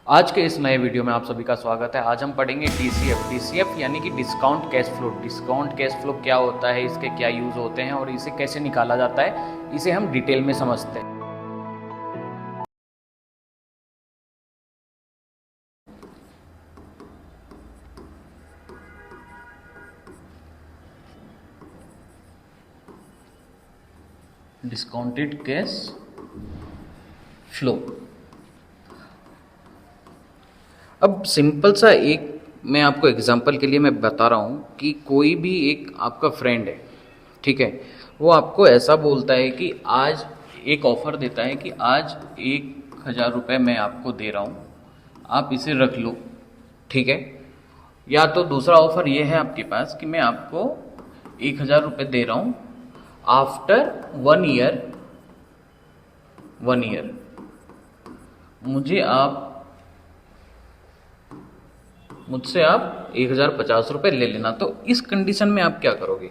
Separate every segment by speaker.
Speaker 1: आज के इस नए वीडियो में आप सभी का स्वागत है। आज हम पढ़ेंगे डीसीएफ यानी कि discount cash flow. Discount cash flow क्या होता है, इसके क्या यूज़ होते हैं और इसे कैसे निकाला जाता है, इसे हम डिटेल में समझते हैं। Discounted cash flow. अब सिंपल सा एक मैं आपको एग्जांपल के लिए मैं बता रहा हूँ कि कोई भी एक आपका फ्रेंड है, ठीक है, वो आपको ऐसा बोलता है कि आज एक ऑफ़र देता है कि आज 1,000 रुपये मैं आपको दे रहा हूँ, आप इसे रख लो, ठीक है। या तो दूसरा ऑफ़र ये है आपके पास कि मैं आपको 1,000 रुपये दे रहा हूँ आफ्टर 1 ईयर मुझसे आप 1,050 रुपये ले लेना। तो इस कंडीशन में आप क्या करोगे?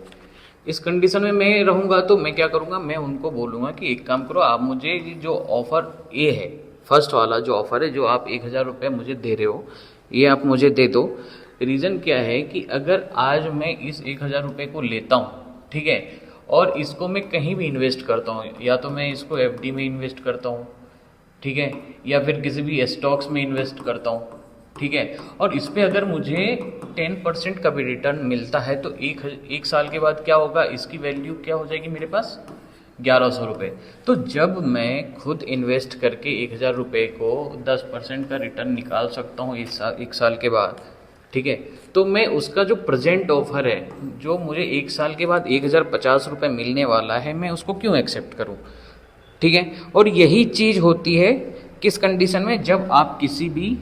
Speaker 1: इस कंडीशन में मैं रहूँगा तो मैं क्या करूँगा, मैं उनको बोलूँगा कि एक काम करो, आप मुझे जो ऑफ़र ए है, फर्स्ट वाला जो ऑफ़र है, जो आप 1,000 रुपये मुझे दे रहे हो, ये आप मुझे दे दो। रीज़न क्या है कि अगर आज मैं इस 1,000 रुपये को लेता हूँ, ठीक है, और इसको मैं कहीं भी इन्वेस्ट करता हूँ, या तो मैं इसको एफडी में इन्वेस्ट करता हूँ, ठीक है, या फिर किसी भी स्टॉक्स में इन्वेस्ट करता हूँ, ठीक है, और इस पे अगर मुझे 10% का भी रिटर्न मिलता है तो एक साल के बाद क्या होगा, इसकी वैल्यू क्या हो जाएगी मेरे पास, 1,100 रुपये। तो जब मैं खुद इन्वेस्ट करके 1,000 रुपये को 10% का रिटर्न निकाल सकता हूँ एक साल के बाद, ठीक है, तो मैं उसका जो प्रेजेंट ऑफर है, जो मुझे एक साल के बाद 1,050 रुपये मिलने वाला है, मैं उसको क्यों एक्सेप्ट करूँ, ठीक है। और यही चीज़ होती है किस कंडीशन में, जब आप किसी भी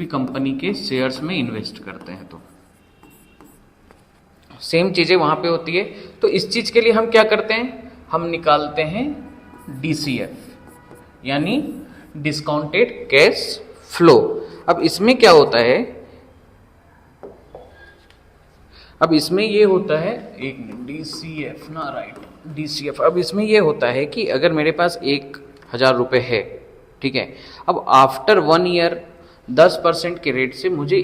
Speaker 1: कंपनी के शेयर्स में इन्वेस्ट करते हैं, तो सेम चीज़ें वहाँ पे होती है। तो इस चीज़ के लिए हम क्या करते हैं, हम निकालते हैं डीसीएफ यानी डिस्काउंटेड कैश फ्लो। अब इसमें क्या होता है, अब इसमें ये होता है एक डीसीएफ ना, राइट, डीसीएफ। अब इसमें ये होता है कि अगर मेरे पास 1,000 रुपये है, ठीक है, अब आफ्टर 1 ईयर 10% के रेट से मुझे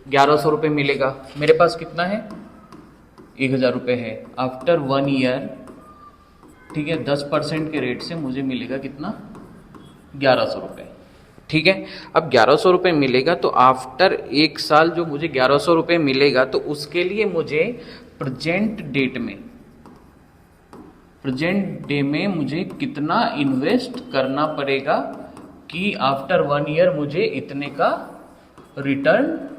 Speaker 1: 1,100 रुपये मिलेगा। मेरे पास कितना है, 1,000 रुपये है, आफ्टर 1 ईयर, ठीक है, 10% के रेट से मुझे मिलेगा कितना, 1,100 रुपये, ठीक है। अब 1,100 रुपये मिलेगा तो आफ्टर एक साल जो मुझे 1,100 रुपये मिलेगा, तो उसके लिए मुझे प्रेजेंट डे में मुझे कितना इन्वेस्ट करना पड़ेगा कि आफ्टर 1 ईयर मुझे इतने का रिटर्न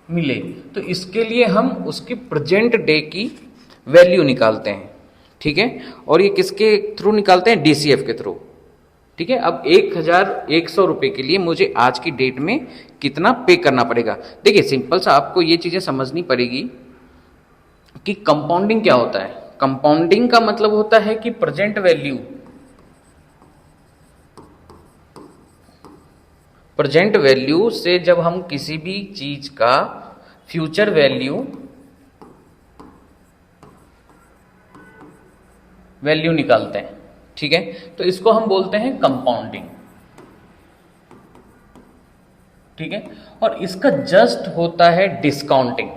Speaker 1: मिले। तो इसके लिए हम उसकी प्रेजेंट डे की वैल्यू निकालते हैं, ठीक है, और ये किसके थ्रू निकालते हैं, डीसीएफ के थ्रू, ठीक है। अब 1,100 रुपये के लिए मुझे आज की डेट में कितना पे करना पड़ेगा। देखिए सिंपल सा आपको ये चीज़ें समझनी पड़ेगी कि कंपाउंडिंग क्या होता है। कंपाउंडिंग का मतलब होता है कि प्रेजेंट वैल्यू से जब हम किसी भी चीज का फ्यूचर वैल्यू निकालते हैं, ठीक है, तो इसको हम बोलते हैं कंपाउंडिंग, ठीक है। और इसका जस्ट होता है डिस्काउंटिंग,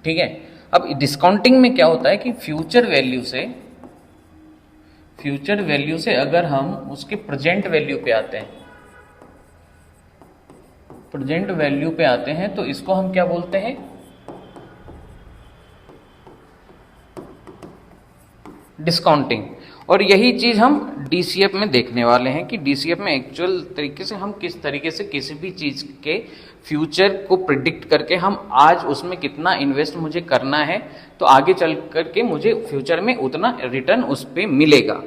Speaker 1: ठीक है। अब डिस्काउंटिंग में क्या होता है कि फ्यूचर वैल्यू से अगर हम उसके प्रेजेंट वैल्यू पे आते हैं तो इसको हम क्या बोलते हैं, डिस्काउंटिंग। और यही चीज़ हम डीसीएफ में देखने वाले हैं कि डीसीएफ में एक्चुअल तरीके से हम किस तरीके से किसी भी चीज़ के फ्यूचर को प्रिडिक्ट करके हम आज उसमें कितना इन्वेस्ट मुझे करना है, तो आगे चल करके मुझे फ्यूचर में उतना रिटर्न उस पर मिलेगा,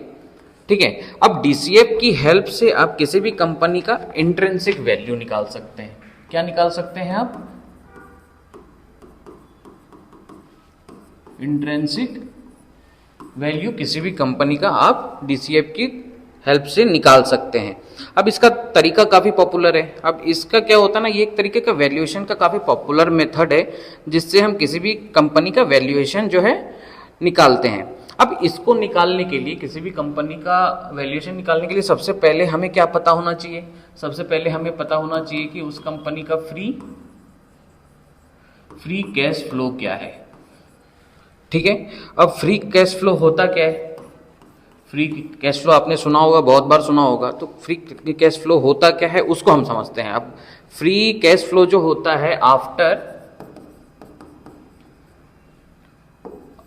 Speaker 1: ठीक है। अब डीसीएफ की हेल्प से आप किसी भी कंपनी का इंट्रिंसिक वैल्यू निकाल सकते हैं। क्या निकाल सकते हैं आप, इंट्रिंसिक वैल्यू किसी भी कंपनी का आप डीसीएफ की हेल्प से निकाल सकते हैं। अब इसका तरीका काफ़ी पॉपुलर है। अब इसका क्या होता है ना, ये एक तरीके का वैल्यूएशन का काफ़ी पॉपुलर मेथड है जिससे हम किसी भी कंपनी का वैल्यूएशन जो है निकालते हैं। अब इसको निकालने के लिए, किसी भी कंपनी का वैल्यूएशन निकालने के लिए सबसे पहले हमें क्या पता होना चाहिए? सबसे पहले हमें पता होना चाहिए कि उस कंपनी का फ्री कैश फ्लो क्या है। ठीक है, अब फ्री कैश फ्लो होता क्या है? फ्री कैश फ्लो आपने सुना होगा, बहुत बार सुना होगा। तो फ्री कैश फ्लो होता क्या है उसको हम समझते हैं। अब फ्री कैश फ्लो जो होता है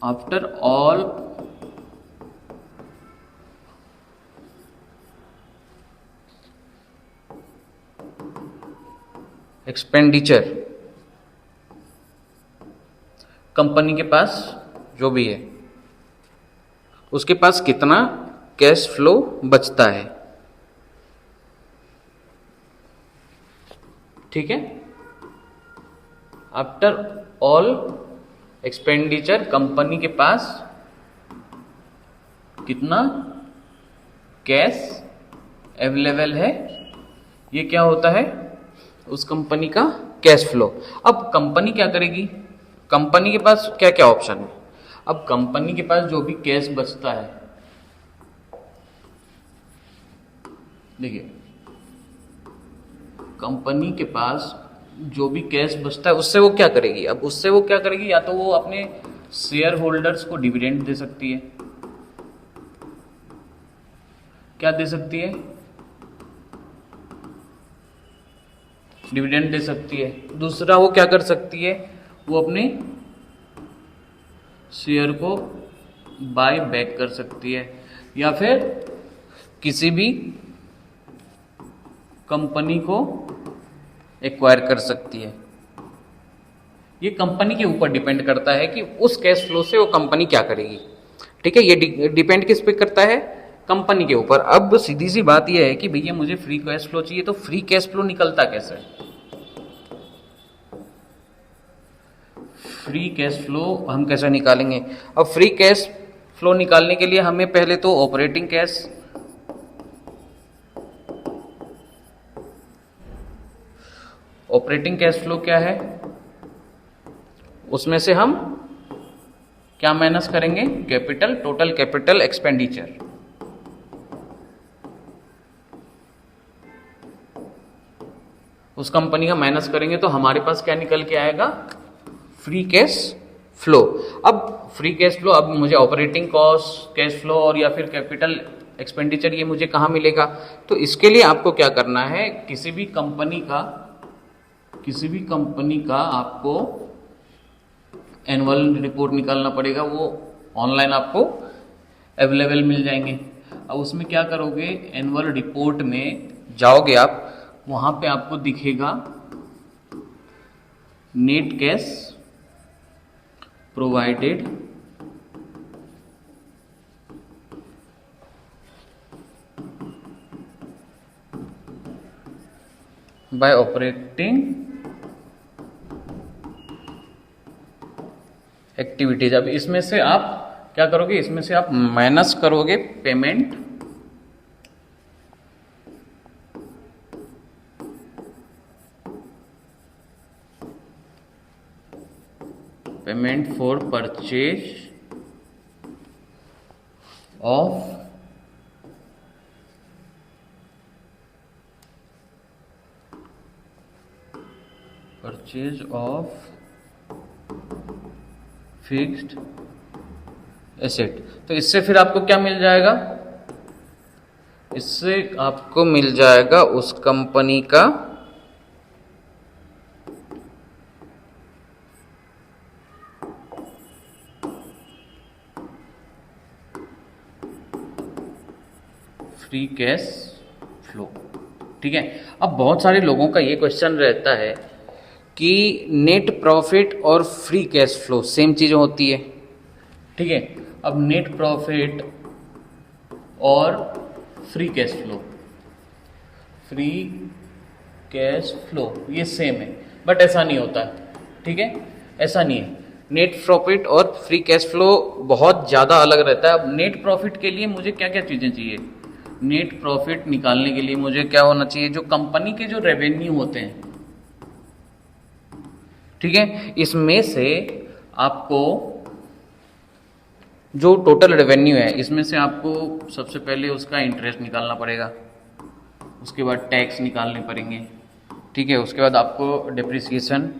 Speaker 1: आफ्टर ऑल एक्सपेंडिचर, कंपनी के पास जो भी है उसके पास कितना कैश फ्लो बचता है। ठीक है, आफ्टर ऑल एक्सपेंडिचर कंपनी के पास कितना कैश अवेलेबल है, ये क्या होता है? उस कंपनी का कैश फ्लो। अब कंपनी क्या करेगी? कंपनी के पास क्या क्या ऑप्शन है? अब कंपनी के पास जो भी कैश बचता है, देखिए कंपनी के पास जो भी कैश बचता है उससे वो क्या करेगी? अब उससे वो क्या करेगी? या तो वो अपने शेयर होल्डर्स को डिविडेंड दे सकती है। क्या दे सकती है? डिविडेंड दे सकती है। दूसरा वो क्या कर सकती है? वो अपने शेयर को बाय बैक कर सकती है, या फिर किसी भी कंपनी को एक्वायर कर सकती है। ये कंपनी के ऊपर डिपेंड करता है कि उस कैश फ्लो से वो कंपनी क्या करेगी। ठीक है, ये डिपेंड किस पे करता है? कंपनी के ऊपर। अब सीधी सी बात यह है कि भैया मुझे फ्री कैश फ्लो चाहिए, तो फ्री कैश फ्लो निकलता कैसे? फ्री कैश फ्लो हम कैसे निकालेंगे? अब फ्री कैश फ्लो निकालने के लिए हमें पहले तो ऑपरेटिंग कैश फ्लो क्या है, उसमें से हम क्या माइनस करेंगे? Capital, total capital expenditure. उस कंपनी का माइनस करेंगे तो हमारे पास क्या निकल के आएगा? Free cash flow. अब फ्री कैश फ्लो, अब मुझे ऑपरेटिंग कॉस्ट, कैश फ्लो और या फिर कैपिटल एक्सपेंडिचर ये मुझे कहाँ मिलेगा? तो इसके लिए आपको क्या करना है? किसी भी कंपनी का आपको एनुअल रिपोर्ट निकालना पड़ेगा। वो ऑनलाइन आपको अवेलेबल मिल जाएंगे। अब उसमें क्या करोगे? एनुअल रिपोर्ट में जाओगे आप, वहाँ पे आपको दिखेगा net cash provided by operating activities. अब इसमें से आप क्या करोगे? इसमें से आप माइनस करोगे payment for purchase of fixed asset. तो इससे फिर आपको क्या मिल जाएगा? इससे आपको मिल जाएगा उस कंपनी का फ्री कैश फ्लो। ठीक है, अब बहुत सारे लोगों का ये क्वेश्चन रहता है कि नेट प्रॉफिट और फ्री कैश फ्लो सेम चीज़ होती है। ठीक है, अब नेट प्रॉफिट और फ्री कैश फ्लो ये सेम है, बट ऐसा नहीं होता है। ठीक है, ऐसा नहीं है। नेट प्रॉफिट और फ्री कैश फ्लो बहुत ज़्यादा अलग रहता है। अब नेट प्रॉफिट के लिए मुझे क्या क्या चीज़ें चाहिए? नेट प्रॉफिट निकालने के लिए मुझे क्या होना चाहिए? जो कंपनी के जो रेवेन्यू होते हैं, ठीक है, इसमें से आपको जो टोटल रेवेन्यू है इसमें से आपको सबसे पहले उसका इंटरेस्ट निकालना पड़ेगा, उसके बाद टैक्स निकालने पड़ेंगे, ठीक है। उसके बाद आपको डिप्रिसिएशन,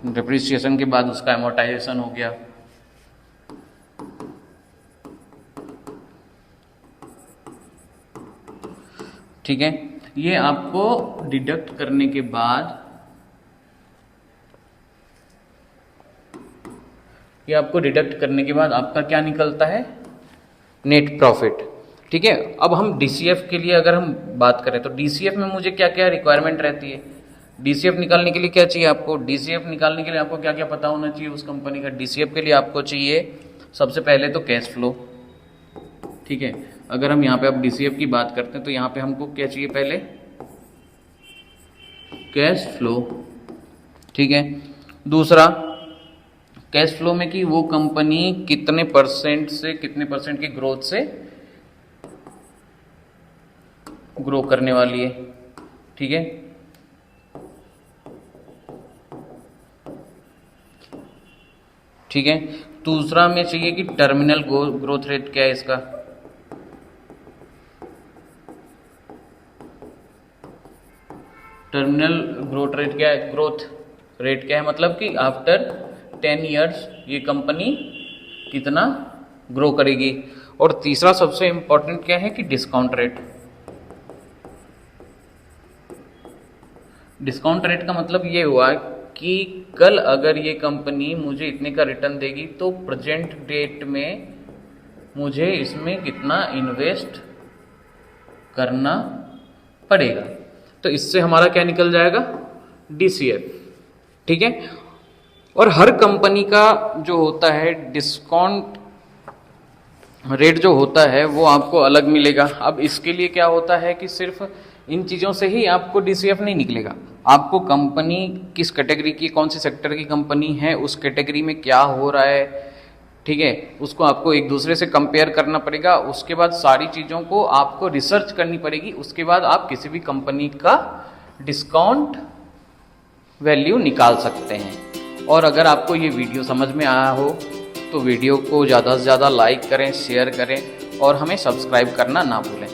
Speaker 1: डिप्रिसिएशन के बाद उसका एमोर्टाइजेशन हो गया, ठीक है। ये आपको डिडक्ट करने के बाद, ये आपको डिडक्ट करने के बाद आपका क्या निकलता है, नेट प्रॉफिट, ठीक है। अब हम डीसीएफ के लिए अगर हम बात करें तो डीसीएफ में मुझे क्या क्या रिक्वायरमेंट रहती है, डीसीएफ निकालने के लिए क्या चाहिए आपको, डीसीएफ निकालने के लिए आपको क्या क्या पता होना चाहिए उस कंपनी का। डीसीएफ के लिए आपको चाहिए सबसे पहले तो कैश फ्लो, ठीक है। अगर हम यहाँ पे अब डीसीएफ की बात करते हैं तो यहाँ पे हमको क्या चाहिए, पहले कैश फ्लो, ठीक है। दूसरा कैश फ्लो में कि वो कंपनी कितने परसेंट से कितने परसेंट की ग्रोथ से ग्रो करने वाली है, ठीक है। ठीक है। दूसरा में चाहिए कि टर्मिनल ग्रोथ रेट क्या है इसका, टर्मिनल ग्रोथ रेट क्या है, ग्रोथ रेट क्या है, मतलब कि आफ्टर 10 ईयर्स ये कंपनी कितना ग्रो करेगी। और तीसरा सबसे इंपॉर्टेंट क्या है कि डिस्काउंट रेट। डिस्काउंट रेट का मतलब ये हुआ कि कल अगर ये कंपनी मुझे इतने का रिटर्न देगी तो प्रेजेंट डेट में मुझे इसमें कितना इन्वेस्ट करना पड़ेगा। तो इससे हमारा क्या निकल जाएगा, डीसीएफ, ठीक है। और हर कंपनी का जो होता है डिस्काउंट रेट जो होता है वो आपको अलग मिलेगा। अब इसके लिए क्या होता है कि सिर्फ इन चीज़ों से ही आपको डीसीएफ नहीं निकलेगा, आपको कंपनी किस कैटेगरी की, कौन सी सेक्टर की कंपनी है, उस कैटेगरी में क्या हो रहा है, ठीक है, उसको आपको एक दूसरे से कंपेयर करना पड़ेगा। उसके बाद सारी चीज़ों को आपको रिसर्च करनी पड़ेगी, उसके बाद आप किसी भी कंपनी का डिस्काउंट वैल्यू निकाल सकते हैं। और अगर आपको ये वीडियो समझ में आया हो तो वीडियो को ज़्यादा से ज़्यादा लाइक करें, शेयर करें और हमें सब्सक्राइब करना ना भूलें।